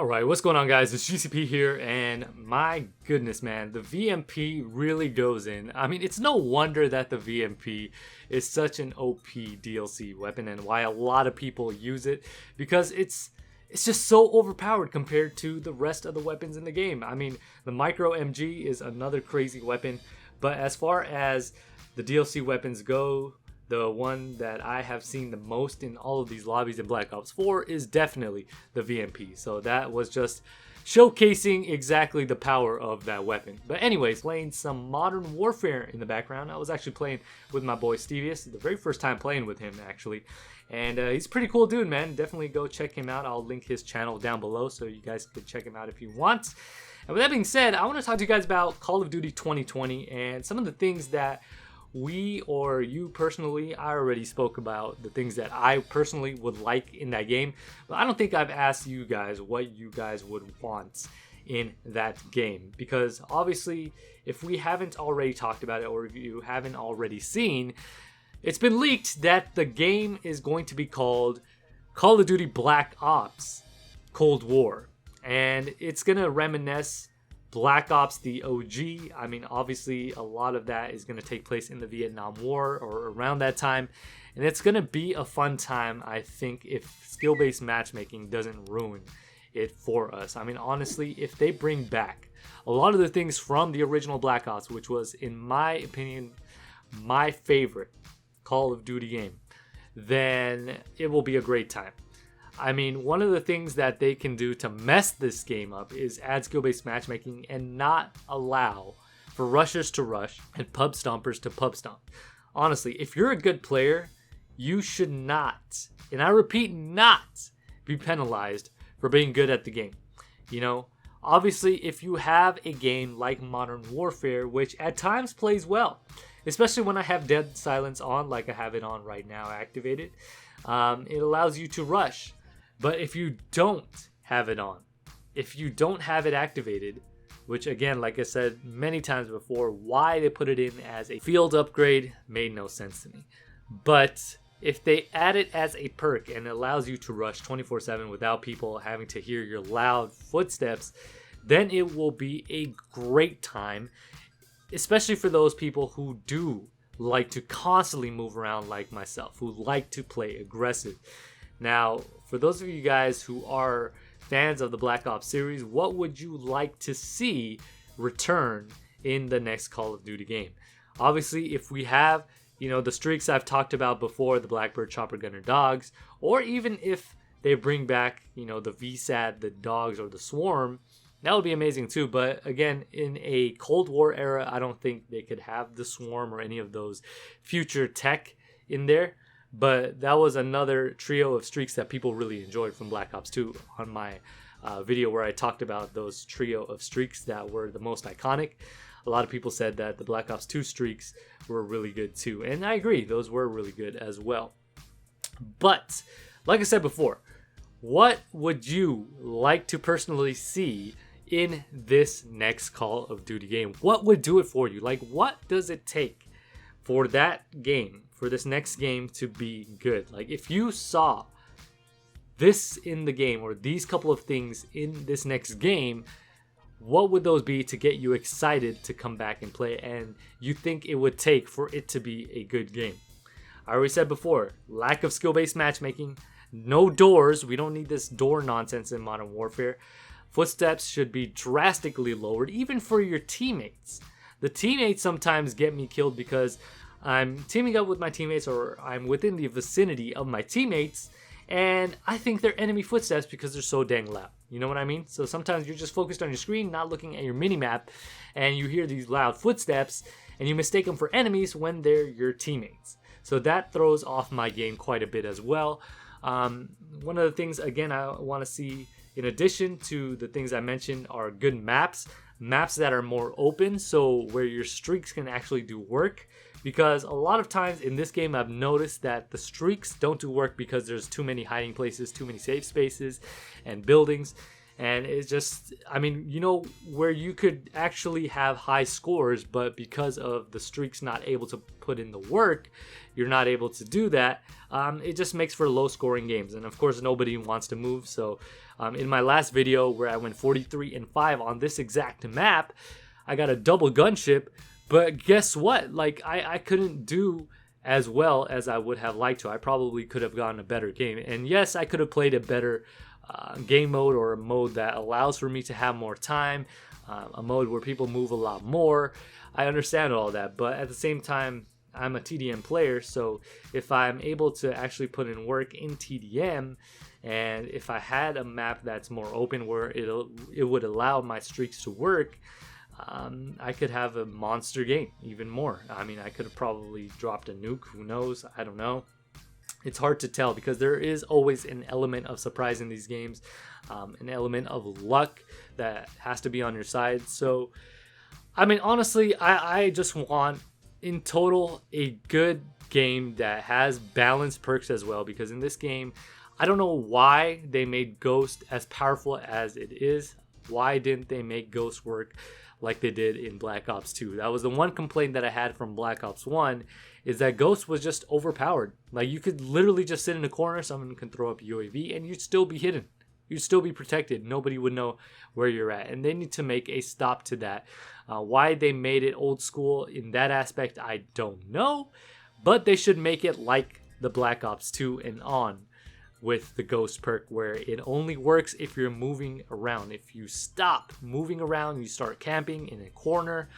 Alright, what's going on, guys? It's GCP here, and my goodness, man, the VMP really goes in. I mean, it's no wonder that the VMP is such an OP DLC weapon and why a lot of people use it, because it's just so overpowered compared to the rest of the weapons in the game. I mean, the Micro MG is another crazy weapon, but as far as the DLC weapons go, the one that I have seen the most in all of these lobbies in Black Ops 4 is definitely the VMP. So that was just showcasing exactly the power of that weapon. But anyways, playing some Modern Warfare in the background. I was actually playing with my boy Stevius, the very first time playing with him actually. And he's a pretty cool dude, man. Definitely go check him out. I'll link his channel down below so you guys can check him out if you want. And with that being said, I want to talk to you guys about Call of Duty 2020 and some of the things that we, or you personally, I already spoke about the things that I personally would like in that game, but I don't think I've asked you guys what you guys would want in that game, because obviously if we haven't already talked about it, or if you haven't already seen, it's been leaked that the game is going to be called Call of Duty Black Ops Cold War, and it's gonna reminisce Black Ops, the OG. I mean, obviously, a lot of that is going to take place in the Vietnam War or around that time. And it's going to be a fun time, I think, if skill-based matchmaking doesn't ruin it for us. I mean, honestly, if they bring back a lot of the things from the original Black Ops, which was, in my opinion, my favorite Call of Duty game, then it will be a great time. I mean, one of the things that they can do to mess this game up is add skill-based matchmaking and not allow for rushers to rush and pub stompers to pub stomp. Honestly, if you're a good player, you should not, and I repeat, not be penalized for being good at the game. You know, obviously, if you have a game like Modern Warfare, which at times plays well, especially when I have Dead Silence on, like I have it on right now activated, it allows you to rush. But if you don't have it on, if you don't have it activated, which again, like I said many times before, why they put it in as a field upgrade made no sense to me. But if they add it as a perk and allows you to rush 24/7 without people having to hear your loud footsteps, then it will be a great time, especially for those people who do like to constantly move around like myself, who like to play aggressive. Now, for those of you guys who are fans of the Black Ops series, what would you like to see return in the next Call of Duty game? Obviously, if we have, the streaks I've talked about before, the Blackbird, Chopper, Gunner, Dogs, or even if they bring back, the VSAT, the Dogs, or the Swarm, that would be amazing too. But again, in a Cold War era, I don't think they could have the Swarm or any of those future tech in there. But that was another trio of streaks that people really enjoyed from Black Ops 2 on my video where I talked about those trio of streaks that were the most iconic. A lot of people said that the Black Ops 2 streaks were really good too. And I agree, those were really good as well. But, like I said before, what would you like to personally see in this next Call of Duty game? What would do it for you? Like, what does it take for that game, for this next game to be good? Like, if you saw this in the game, or these couple of things in this next game, what would those be to get you excited to come back and play, and you think it would take for it to be a good game? I already said before, lack of skill-based matchmaking, no doors. We don't need this door nonsense in Modern Warfare. Footsteps should be drastically lowered, even for your teammates. The teammates sometimes get me killed because I'm teaming up with my teammates, or I'm within the vicinity of my teammates, and I think they're enemy footsteps because they're so dang loud. You know what I mean? So sometimes you're just focused on your screen, not looking at your mini-map, and you hear these loud footsteps, and you mistake them for enemies when they're your teammates. So that throws off my game quite a bit as well. One of the things, again, I want to see, in addition to the things I mentioned, are good maps that are more open, so where your streaks can actually do work. Because a lot of times in this game, I've noticed that the streaks don't do work because there's too many hiding places, too many safe spaces and buildings. And it's just, I mean, you know, where you could actually have high scores, but because of the streaks not able to put in the work, you're not able to do that. It just makes for low scoring games. And of course, nobody wants to move. So in my last video where I went 43-5 on this exact map, I got a double gunship. But guess what? Like, I couldn't do as well as I would have liked to. I probably could have gotten a better game. And yes, I could have played a better game mode, or a mode that allows for me to have more time, a mode where people move a lot more. I understand all that, but at the same time, I'm a TDM player, so if I'm able to actually put in work in TDM, and if I had a map that's more open where it would allow my streaks to work, I could have a monster game even more. I mean, I could have probably dropped a nuke, who knows, I don't know. It's hard to tell because there is always an element of surprise in these games, an element of luck that has to be on your side. So, I mean, honestly, I just want, in total, a good game that has balanced perks as well. Because in this game, I don't know why they made Ghost as powerful as it is. Why didn't they make Ghost work like they did in Black Ops 2? That was the one complaint that I had from Black Ops 1, is that Ghost was just overpowered. Like, you could literally just sit in a corner, someone can throw up UAV, and you'd still be hidden. You'd still be protected. Nobody would know where you're at. And they need to make a stop to that. Why they made it old school in that aspect, I don't know. But they should make it like the Black Ops 2 and on, with the Ghost perk, where it only works if you're moving around. If you stop moving around, you start camping in a corner,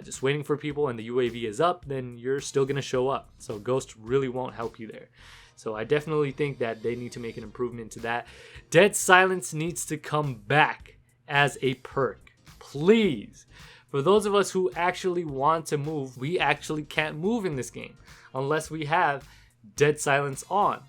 just waiting for people, and the UAV is up, then you're still going to show up. So Ghost really won't help you there. So I definitely think that they need to make an improvement to that. Dead Silence needs to come back as a perk, please. For those of us who actually want to move, we actually can't move in this game unless we have Dead Silence on.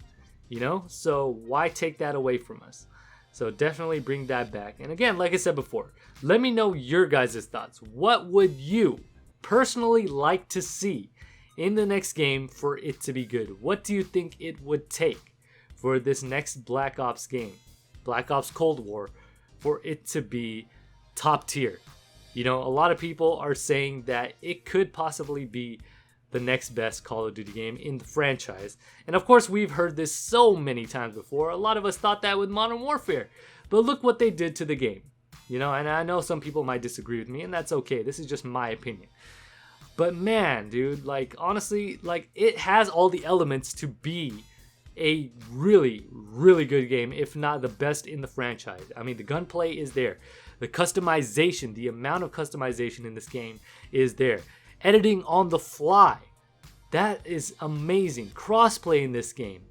You know, so why take that away from us? So definitely bring that back. And again, like I said before, let me know your guys' thoughts. What would you personally like to see in the next game for it to be good? What do you think it would take for this next Black Ops game, Black Ops Cold War, for it to be top tier? You know, a lot of people are saying that it could possibly be the next best Call of Duty game in the franchise. And of course, we've heard this so many times before. A lot of us thought that with Modern Warfare. But look what they did to the game. You know, and I know some people might disagree with me, and that's okay. This is just my opinion. But man, dude, like, honestly, like, it has all the elements to be a really, really good game, if not the best in the franchise. I mean, the gunplay is there. The customization, the amount of customization in this game is there. Editing on the fly, that is amazing. Crossplay in this game.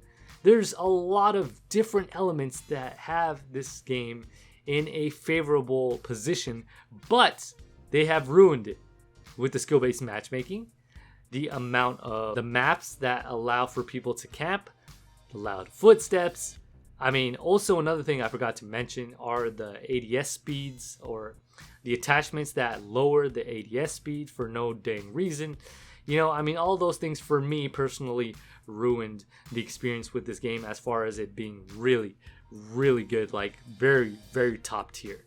There's a lot of different elements that have this game in a favorable position, but they have ruined it with the skill-based matchmaking, the amount of the maps that allow for people to camp, the loud footsteps. I mean, also another thing I forgot to mention are the ADS speeds, or the attachments that lower the ADS speed for no dang reason. You know, I mean, all those things for me personally ruined the experience with this game, as far as it being really, really good, like very, very top tier.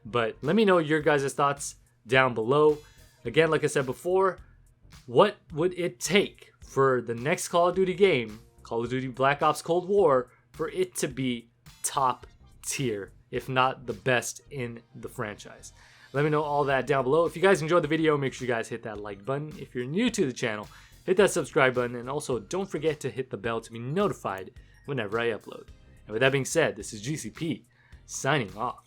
But let me know your guys' thoughts down below. Again, like I said before, what would it take for the next Call of Duty game, Call of Duty Black Ops Cold War, for it to be top tier, if not the best in the franchise? Let me know all that down below. If you guys enjoyed the video, make sure you guys hit that like button. If you're new to the channel, hit that subscribe button, and also don't forget to hit the bell to be notified whenever I upload. And with that being said, this is GCP signing off.